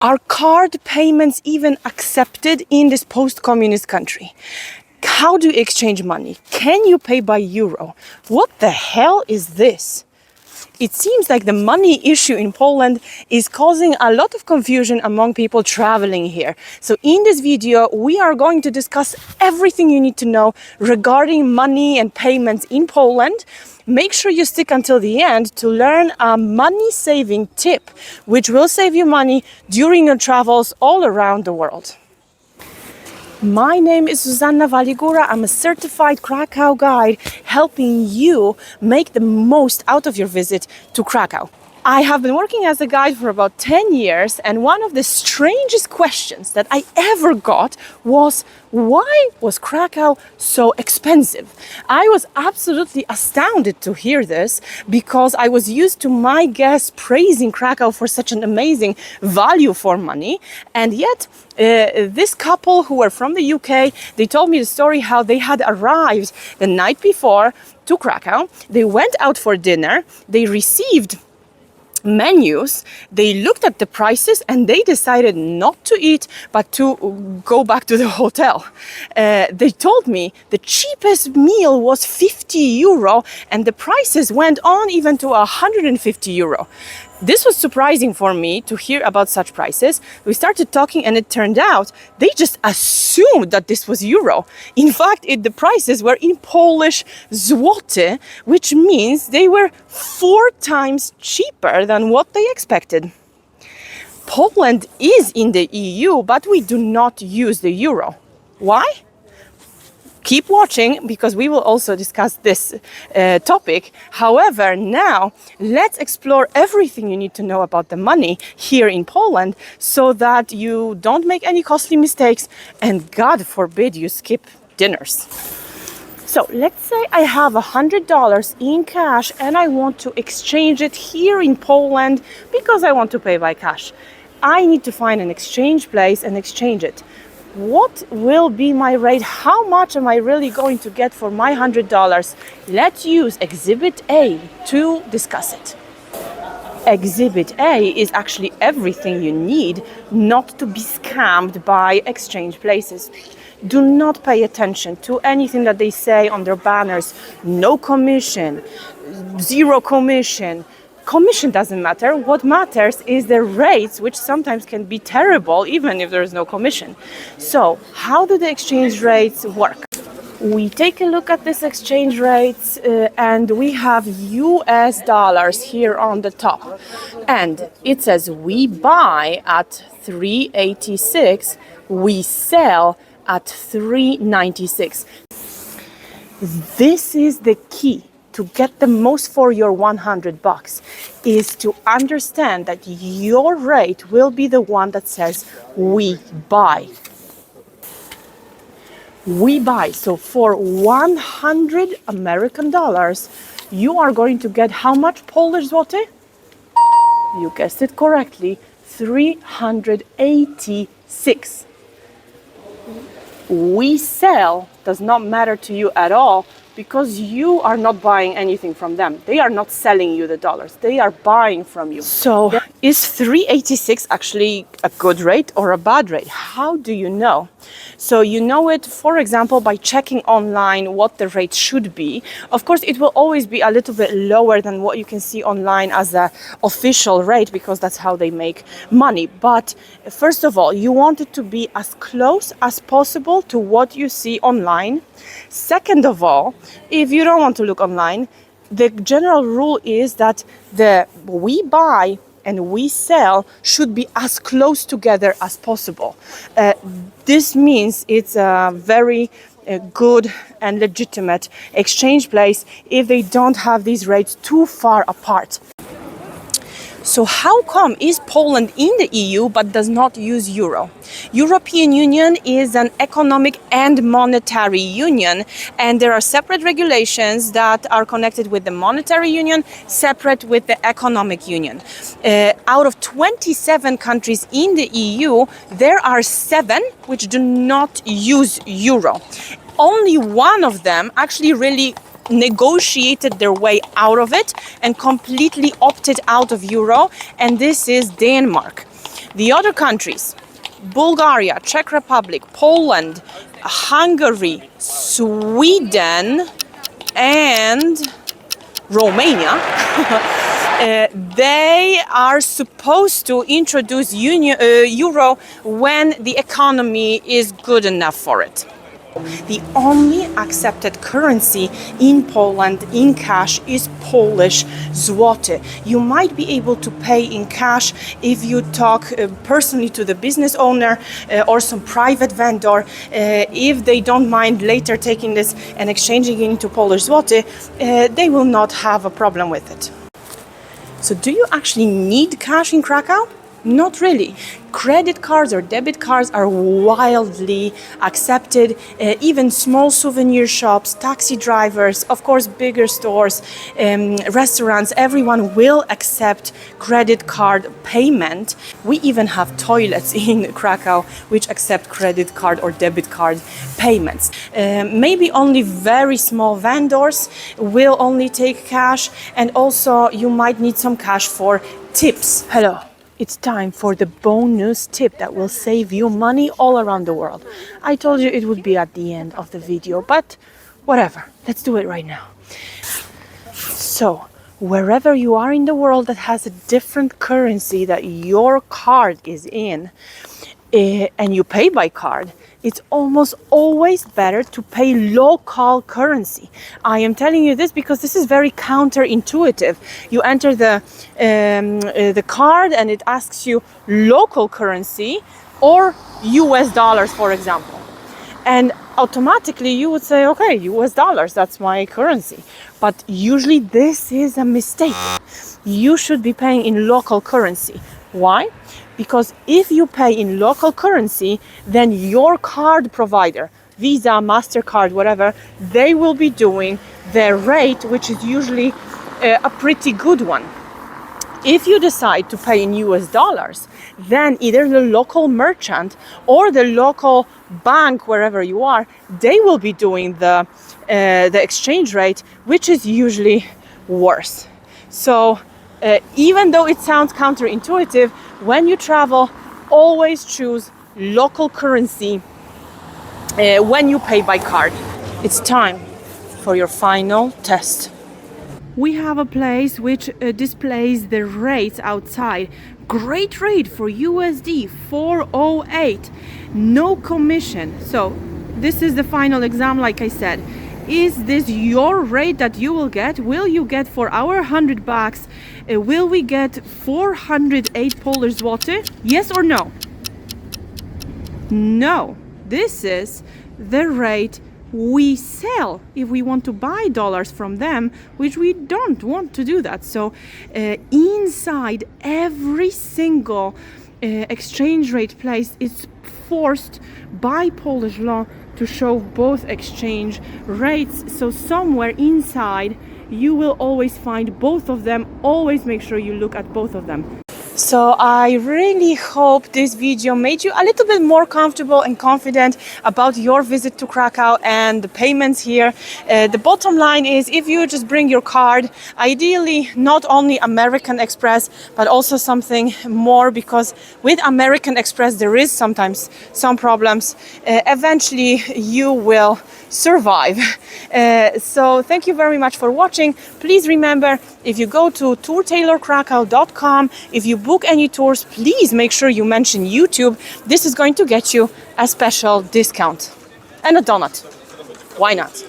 Are card payments even accepted in this post-communist country? How do you exchange money? Can you pay by euro? What the hell is this? It seems like the money issue in Poland is causing a lot of confusion among people traveling here. So in this video, we are going to discuss everything you need to know regarding money and payments in Poland. Make sure you stick until the end to learn a money saving tip, which will save you money during your travels all around the world. My name is Zuzanna Waligura. I'm a certified Krakow guide, helping you make the most out of your visit to Krakow. I have been working as a guide for about 10 years, and one of the strangest questions that I ever got was, why was Krakow so expensive? I was absolutely astounded to hear this, because I was used to my guests praising Krakow for such an amazing value for money, and yet this couple who were from the UK, they told me the story how they had arrived the night before to Krakow. They went out for dinner, they received menus, they looked at the prices, and they decided not to eat but to go back to the hotel. They told me the cheapest meal was 50 euro and the prices went on even to 150 euro. This was surprising for me to hear about such prices. We started talking, and it turned out they just assumed that this was euro. In fact, the prices were in Polish Zloty, which means they were 4 times cheaper than what they expected. Poland is in the EU, but we do not use the euro. Why? Keep watching, because we will also discuss this topic. However, now let's explore everything you need to know about the money here in Poland, so that you don't make any costly mistakes and, God forbid, you skip dinners. So let's say I have $100 in cash and I want to exchange it here in Poland because I want to pay by cash. I need to find an exchange place and exchange it. What will be my rate? How much am I really going to get for my $100? Let's use Exhibit A to discuss it. Exhibit A is actually everything you need not to be scammed by exchange places. Do not pay attention to anything that they say on their banners. No commission, 0 commission. Commission doesn't matter. What matters is the rates, which sometimes can be terrible even if there is no commission. So how do the exchange rates work? We take a look at this exchange rates and we have US dollars here on the top. And it says we buy at 386, we sell at 396. This is the key to get the most for your $100, is to understand that your rate will be the one that says we buy. We buy. So for 100 American dollars, you are going to get how much Polish zloty? You guessed it correctly, 386. We sell does not matter to you at all, because you are not buying anything from them. They are not selling you the dollars. They are buying from you. So is 386 actually a good rate or a bad rate? How do you know? So you know it, for example, by checking online what the rate should be. Of course, it will always be a little bit lower than what you can see online as the official rate, because that's how they make money. But first of all, you want it to be as close as possible to what you see online. Second of all, if you don't want to look online, the general rule is that the we buy and we sell should be as close together as possible. This means it's a very good and legitimate exchange place if they don't have these rates too far apart. So how come is Poland in the EU but does not use euro? European Union is an economic and monetary union, and there are separate regulations that are connected with the monetary union, separate with the economic union. Out of 27 countries in the EU, there are 7 which do not use euro. Only one of them actually really negotiated their way out of it and completely opted out of euro, and this is Denmark. The other countries, Bulgaria, Czech Republic, Poland, Hungary, Sweden, and Romania, they are supposed to introduce euro when the economy is good enough for it. The only accepted currency in Poland in cash is Polish Zloty. You might be able to pay in cash if you talk personally to the business owner or some private vendor. If they don't mind later taking this and exchanging it into Polish Zloty, they will not have a problem with it. So do you actually need cash in Krakow? Not really. Credit cards or debit cards are wildly accepted. Even small souvenir shops, taxi drivers, of course bigger stores, restaurants, everyone will accept credit card payment. We even have toilets in Krakow which accept credit card or debit card payments. Maybe only very small vendors will only take cash, and also you might need some cash for tips. Hello. It's time for the bonus tip that will save you money all around the world. I told you it would be at the end of the video, but whatever, let's do it right now. So, wherever you are in the world that has a different currency that your card is in, and you pay by card, it's almost always better to pay local currency. I am telling you this because this is very counterintuitive. You enter the card and it asks you local currency or US dollars, for example. And automatically you would say, okay, US dollars, that's my currency. But usually this is a mistake. You should be paying in local currency. Why? Because if you pay in local currency, then your card provider, Visa, MasterCard, whatever, they will be doing their rate, which is usually a pretty good one. If you decide to pay in US dollars, then either the local merchant or the local bank, wherever you are, they will be doing the exchange rate, which is usually worse. So even though it sounds counterintuitive, when you travel, always choose local currency when you pay by card. It's time for your final test. We have a place which displays the rates outside. Great rate for USD, 408, no commission. So this is the final exam, like I said. Is this your rate that you will get? Will you get for our 100 bucks? Will we get 408 Polish Zloty? Yes or no? No. This is the rate we sell if we want to buy dollars from them, which we don't want to do that. So inside every single exchange rate place is forced by Polish law to show both exchange rates. So somewhere inside you will always find both of them. Always make sure you look at both of them. So I really hope this video made you a little bit more comfortable and confident about your visit to Krakow and the payments here. The bottom line is, if you just bring your card, ideally not only American Express, but also something more, because with American Express there is sometimes some problems. Eventually you will survive. So thank you very much for watching. Please remember, if you go to tourtailorkrakow.com, if you book any tours, please make sure you mention YouTube. This is going to get you a special discount and a donut. Why not?